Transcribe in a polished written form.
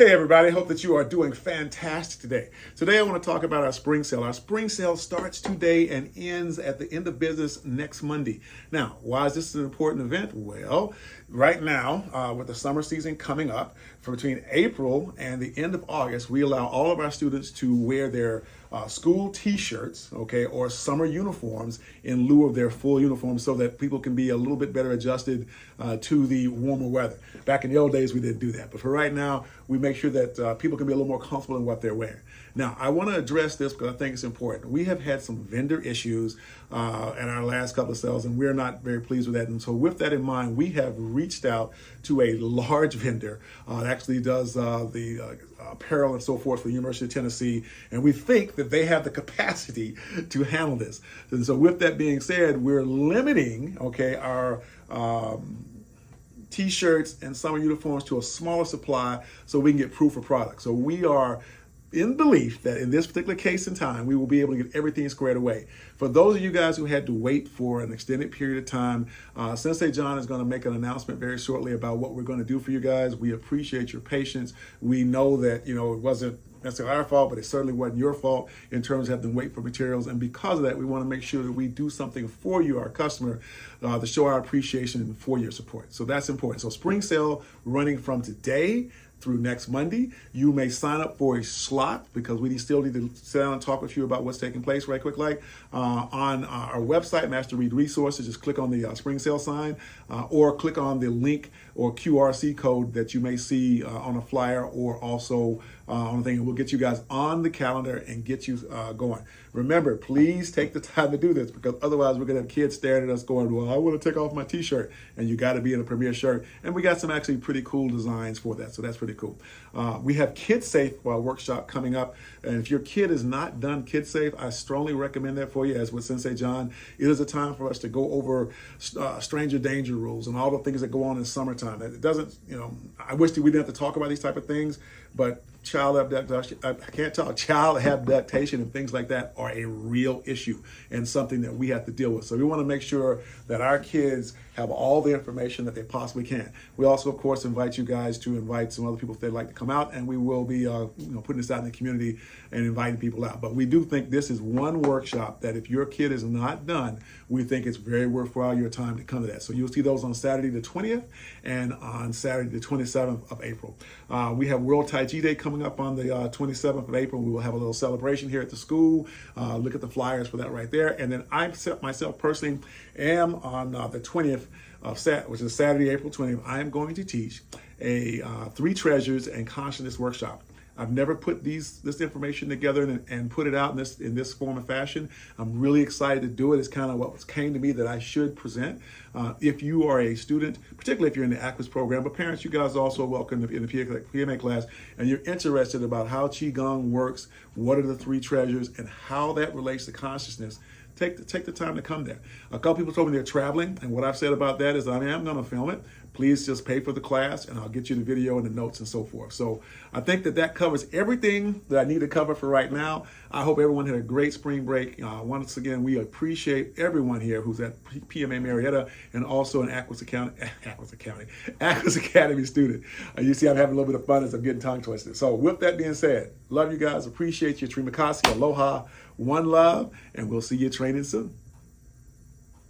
Hey everybody, hope that you are doing fantastic today. Today I want to talk about our spring sale. Our spring sale starts today and ends at the end of business next Monday. Now, why is this an important event? Well, right now, with the summer season coming up, for between April and the end of August, we allow all of our students to wear their school t-shirts, okay, or summer uniforms in lieu of their full uniforms so that people can be a little bit better adjusted to the warmer weather. Back in the old days, we didn't do that. But for right now, we make sure that people can be a little more comfortable in what they're wearing. Now, I want to address this because I think it's important. We have had some vendor issues at our last couple of sales, and we're not very pleased with that. And so with that in mind, we have reached out to a large vendor that actually does the apparel and so forth for the University of Tennessee, and we think that they have the capacity to handle this. And so with that being said, we're limiting, okay, our t-shirts and summer uniforms to a smaller supply so we can get proof of product. So we are in belief that in this particular case in time, we will be able to get everything squared away. For those of you guys who had to wait for an extended period of time, Sensei John is going to make an announcement very shortly about what we're going to do for you guys. We appreciate your patience. We know that, it wasn't necessarily our fault, but it certainly wasn't your fault in terms of having to wait for materials. And because of that, we want to make sure that we do something for you, our customer, to show our appreciation for your support. So that's important. So spring sale running from today through next Monday. You may sign up for a slot because we still need to sit down and talk with you about what's taking place right quick. Like on our website, Master Reid Resources, just click on the spring sale sign or click on the link or QRC code that you may see on a flyer or also on the thing. And we'll get you guys on the calendar and get you going. Remember, please take the time to do this because otherwise we're going to have kids staring at us going, well, I want to take off my t-shirt, and you got to be in a premier shirt. And we got some actually pretty cool designs for that. So that's pretty cool. We have Kid Safe workshop coming up. And if your kid is not done Kid Safe, I strongly recommend that for you. As with Sensei John, it is a time for us to go over stranger danger rules and all the things that go on in summertime. It doesn't, I wish that we didn't have to talk about these type of things, but child abduction, child abduction and things like that are a real issue and something that we have to deal with. So we want to make sure that our kids have all the information that they possibly can. We also, of course, invite you guys to invite some other people if they'd like to come out, and we will be putting this out in the community and inviting people out. But we do think this is one workshop that if your kid is not done, we think it's very worthwhile your time to come to that. So you'll see those on Saturday the 20th and on Saturday the 27th of April. We have World Tai Chi Day coming up on the 27th of April. We will have a little celebration here at the school. Look at the flyers for that right there. And then I myself personally am on the 20th of which is Saturday, April 20th. I am going to teach a 3 Treasures and Consciousness workshop. I've never put this information together and put it out in this form and fashion. I'm really excited to do it. It's kind of what came to me that I should present. If you are a student, particularly if you're in the Aquas program, but parents, you guys are also welcome in the PMA class, and you're interested about how Qigong works, what are the 3 treasures, and how that relates to consciousness. Take the time to come there. A couple people told me they're traveling, and what I've said about that is, I'm going to film it. Please just pay for the class, and I'll get you the video and the notes and so forth. So I think that covers everything that I need to cover for right now. I hope everyone had a great spring break. Once again, we appreciate everyone here who's at PMA Marietta and also an Aquas Academy student. You see, I'm having a little bit of fun as I'm getting tongue twisted. So with that being said, love you guys, appreciate you. Terima kasih, aloha, one love, and we'll see you training soon.